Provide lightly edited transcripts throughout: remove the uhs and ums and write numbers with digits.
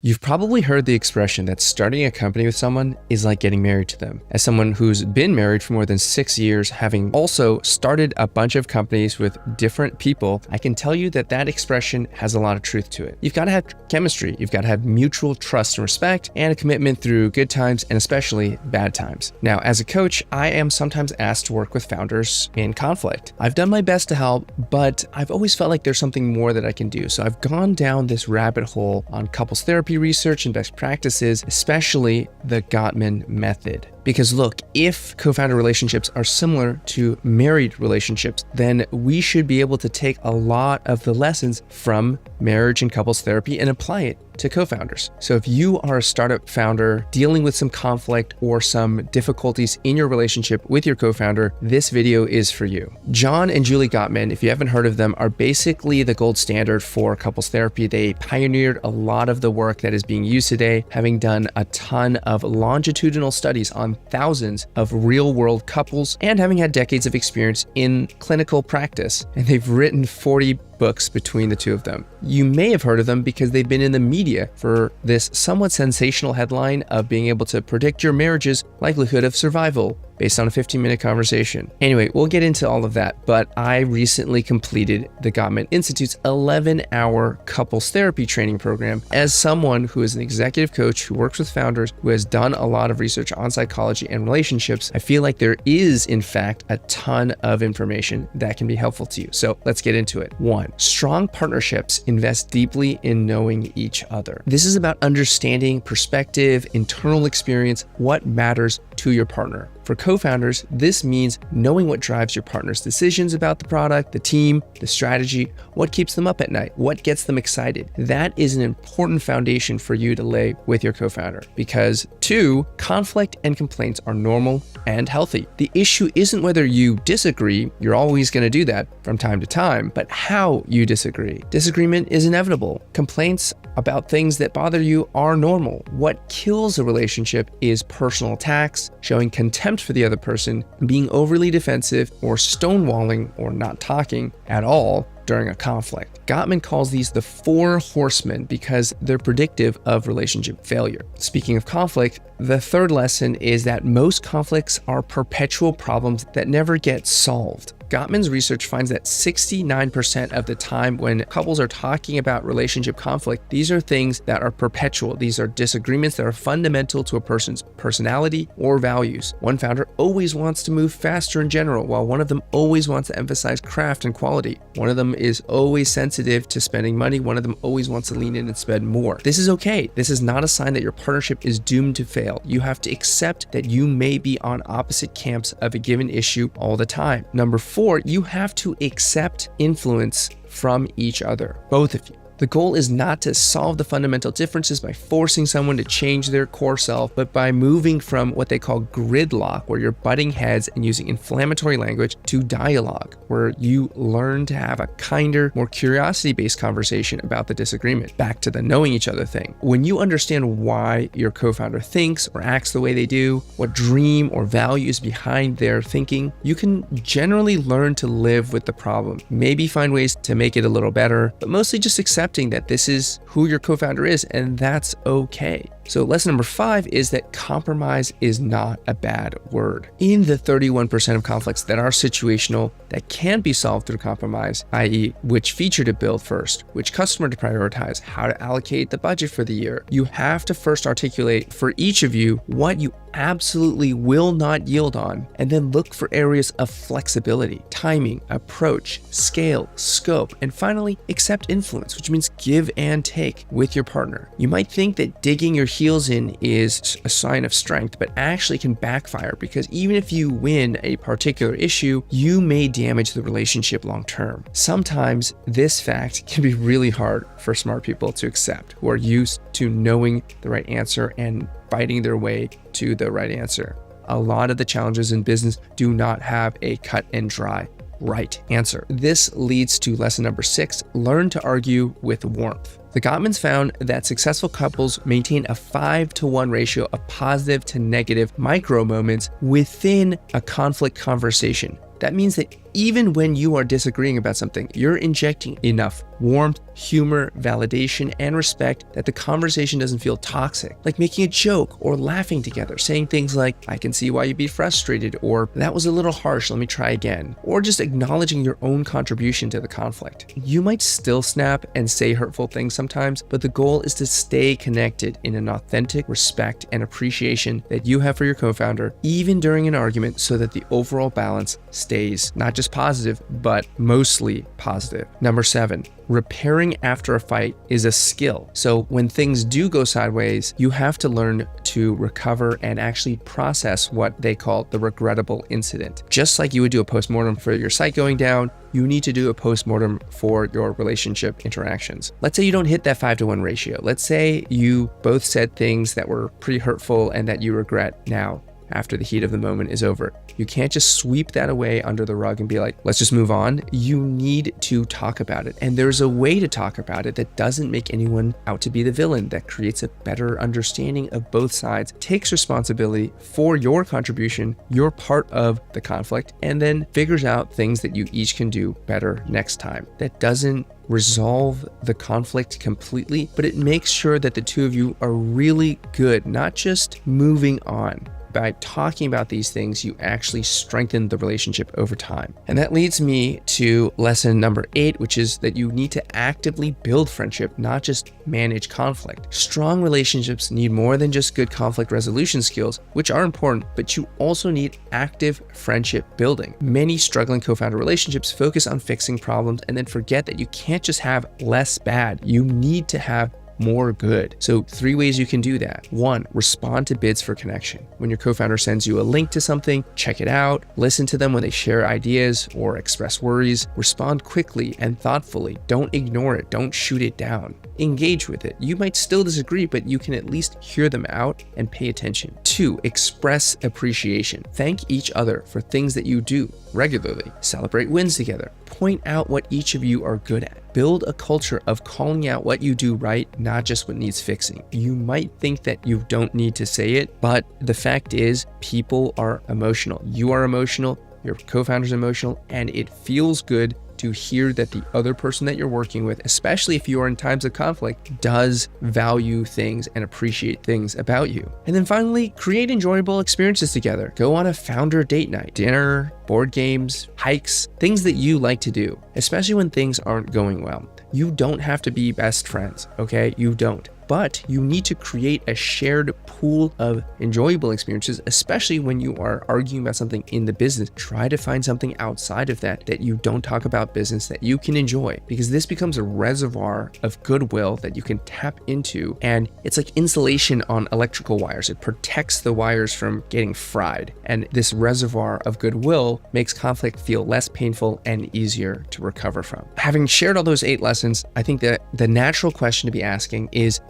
You've probably heard the expression that starting a company with someone is like getting married to them. As someone who's been married for more than 6 years, having also started a bunch of companies with different people, I can tell you that that expression has a lot of truth to it. You've got to have chemistry, you've got to have mutual trust and respect, and a commitment through good times and especially bad times. Now, as a coach, I am sometimes asked to work with founders in conflict. I've done my best to help, but I've always felt like there's something more that I can do. So I've gone down this rabbit hole on couples therapy research and best practices, especially the Gottman method. Because look, if co-founder relationships are similar to married relationships, then we should be able to take a lot of the lessons from marriage and couples therapy and apply it to co-founders. So if you are a startup founder dealing with some conflict or some difficulties in your relationship with your co-founder, this video is for you. John and Julie Gottman, if you haven't heard of them, are basically the gold standard for couples therapy. They pioneered a lot of the work that is being used today, having done a ton of longitudinal studies on thousands of real-world couples and having had decades of experience in clinical practice. And they've written 40 books between the two of them. You may have heard of them because they've been in the media for this somewhat sensational headline of being able to predict your marriage's likelihood of survival based on a 15-minute conversation. Anyway, we'll get into all of that, but I recently completed the Gottman Institute's 11-hour couples therapy training program. As someone who is an executive coach who works with founders, who has done a lot of research on psychology and relationships, I feel like there is, in fact, a ton of information that can be helpful to you. So let's get into it. 1, strong partnerships invest deeply in knowing each other. This is about understanding perspective, internal experience, what matters to your partner. For co-founders, this means knowing what drives your partner's decisions about the product, the team, the strategy, what keeps them up at night, what gets them excited. That is an important foundation for you to lay with your co-founder because 2, conflict and complaints are normal and healthy. The issue isn't whether you disagree, you're always going to do that from time to time, but how you disagree. Disagreement is inevitable. Complaints about things that bother you are normal. What kills a relationship is personal attacks, showing contempt for the other person, being overly defensive, or stonewalling or not talking at all during a conflict. Gottman calls these the 4 horsemen because they're predictive of relationship failure. Speaking of conflict, the 3rd lesson is that most conflicts are perpetual problems that never get solved. Gottman's research finds that 69% of the time when couples are talking about relationship conflict, these are things that are perpetual. These are disagreements that are fundamental to a person's personality or values. One founder always wants to move faster in general, while one of them always wants to emphasize craft and quality. One of them is always sensitive to spending money. One of them always wants to lean in and spend more. This is okay. This is not a sign that your partnership is doomed to fail. You have to accept that you may be on opposite camps of a given issue all the time. Number 4, you have to accept influence from each other, both of you. The goal is not to solve the fundamental differences by forcing someone to change their core self, but by moving from what they call gridlock, where you're butting heads and using inflammatory language, to dialogue, where you learn to have a kinder, more curiosity-based conversation about the disagreement. Back to the knowing each other thing. When you understand why your co-founder thinks or acts the way they do, what dream or values behind their thinking, you can generally learn to live with the problem. Maybe find ways to make it a little better, but mostly just accepting that this is who your co-founder is, and that's okay. So lesson number 5 is that compromise is not a bad word. In the 31% of conflicts that are situational, that can be solved through compromise, i.e. which feature to build first, which customer to prioritize, how to allocate the budget for the year, you have to first articulate for each of you what you absolutely will not yield on, and then look for areas of flexibility, timing, approach, scale, scope, and finally, accept influence, which means give and take with your partner. You might think that digging your heels in is a sign of strength, but actually can backfire because even if you win a particular issue, you may damage the relationship long term. Sometimes this fact can be really hard for smart people to accept who are used to knowing the right answer and fighting their way to the right answer. A lot of the challenges in business do not have a cut and dry right answer. This leads to lesson number 6, learn to argue with warmth. The Gottmans found that successful couples maintain a 5-to-1 ratio of positive to negative micro moments within a conflict conversation. That means that even when you are disagreeing about something, you're injecting enough warmth, humor, validation, and respect that the conversation doesn't feel toxic. Like making a joke or laughing together, saying things like, I can see why you'd be frustrated, or that was a little harsh, let me try again, or just acknowledging your own contribution to the conflict. You might still snap and say hurtful things sometimes, but the goal is to stay connected in an authentic respect and appreciation that you have for your co-founder, even during an argument, so that the overall balance stays not just positive, but mostly positive. Number 7, repairing after a fight is a skill. So when things do go sideways, you have to learn to recover and actually process what they call the regrettable incident. Just like you would do a postmortem for your site going down, you need to do a postmortem for your relationship interactions. Let's say you don't hit that 5-to-1 ratio. Let's say you both said things that were pretty hurtful and that you regret now after the heat of the moment is over. You can't just sweep that away under the rug and be like, let's just move on. You need to talk about it. And there's a way to talk about it that doesn't make anyone out to be the villain, that creates a better understanding of both sides, takes responsibility for your contribution, your part of the conflict, and then figures out things that you each can do better next time. That doesn't resolve the conflict completely, but it makes sure that the two of you are really good, not just moving on. By talking about these things, you actually strengthen the relationship over time. And that leads me to lesson number 8, which is that you need to actively build friendship, not just manage conflict. Strong relationships need more than just good conflict resolution skills, which are important, but you also need active friendship building. Many struggling co-founder relationships focus on fixing problems and then forget that you can't just have less bad. You need to have more good. So 3 ways you can do that. 1, respond to bids for connection. When your co-founder sends you a link to something, check it out, listen to them when they share ideas or express worries, respond quickly and thoughtfully. Don't ignore it, don't shoot it down. Engage with it. You might still disagree, but you can at least hear them out and pay attention. 2, express appreciation. Thank each other for things that you do regularly. Celebrate wins together. Point out what each of you are good at. Build a culture of calling out what you do right, not just what needs fixing. You might think that you don't need to say it, but the fact is, people are emotional. You are emotional, your co-founder's emotional, and it feels good to hear that the other person that you're working with, especially if you are in times of conflict, does value things and appreciate things about you. And then finally, create enjoyable experiences together. Go on a founder date night, dinner, board games, hikes, things that you like to do, especially when things aren't going well. You don't have to be best friends, okay? You don't. But you need to create a shared pool of enjoyable experiences, especially when you are arguing about something in the business. Try to find something outside of that you don't talk about business that you can enjoy, because this becomes a reservoir of goodwill that you can tap into. And it's like insulation on electrical wires. It protects the wires from getting fried. And this reservoir of goodwill makes conflict feel less painful and easier to recover from. Having shared all those 8 lessons, I think that the natural question to be asking is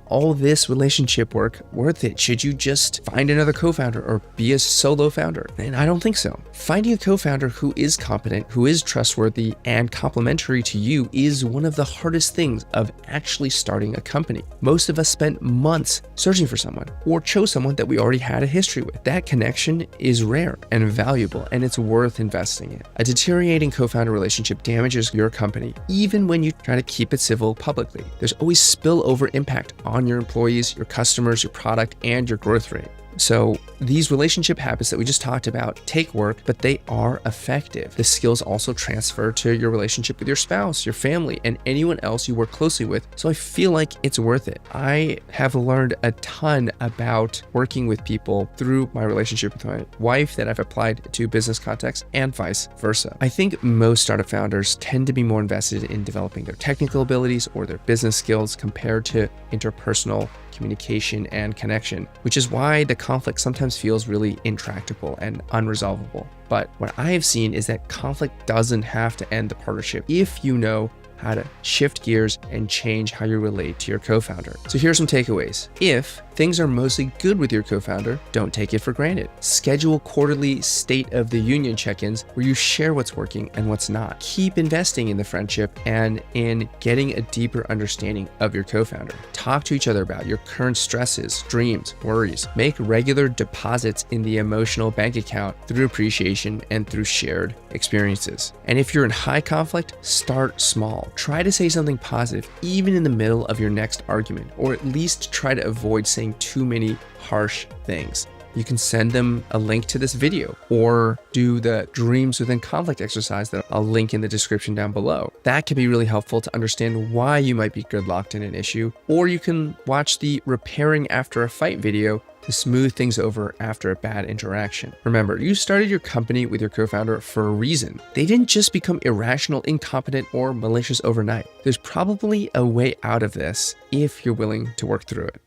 all this relationship work worth it? Should you just find another co-founder or be a solo founder? And I don't think so. Finding a co-founder who is competent, who is trustworthy, and complementary to you is one of the hardest things of actually starting a company. Most of us spent months searching for someone or chose someone that we already had a history with. That connection is rare and valuable, and it's worth investing in. A deteriorating co-founder relationship damages your company, even when you try to keep it civil publicly. There's always spillover impact on your employees, your customers, your product, and your growth rate. So these relationship habits that we just talked about take work, but they are effective. The skills also transfer to your relationship with your spouse, your family, and anyone else you work closely with. So I feel like it's worth it. I have learned a ton about working with people through my relationship with my wife that I've applied to business contexts and vice versa. I think most startup founders tend to be more invested in developing their technical abilities or their business skills compared to interpersonal communication and connection, which is why the conflict sometimes feels really intractable and unresolvable. But what I have seen is that conflict doesn't have to end the partnership if you know how to shift gears and change how you relate to your co-founder. So here's some takeaways. If things are mostly good with your co-founder, don't take it for granted. Schedule quarterly state of the union check-ins where you share what's working and what's not. Keep investing in the friendship and in getting a deeper understanding of your co-founder. Talk to each other about your current stresses, dreams, worries. Make regular deposits in the emotional bank account through appreciation and through shared experiences. And if you're in high conflict, start small. Try to say something positive, even in the middle of your next argument, or at least try to avoid saying too many harsh things. You can send them a link to this video or do the dreams within conflict exercise that I'll link in the description down below. That can be really helpful to understand why you might be gridlocked in an issue, or you can watch the repairing after a fight video to smooth things over after a bad interaction. Remember, you started your company with your co-founder for a reason. They didn't just become irrational, incompetent, or malicious overnight. There's probably a way out of this if you're willing to work through it.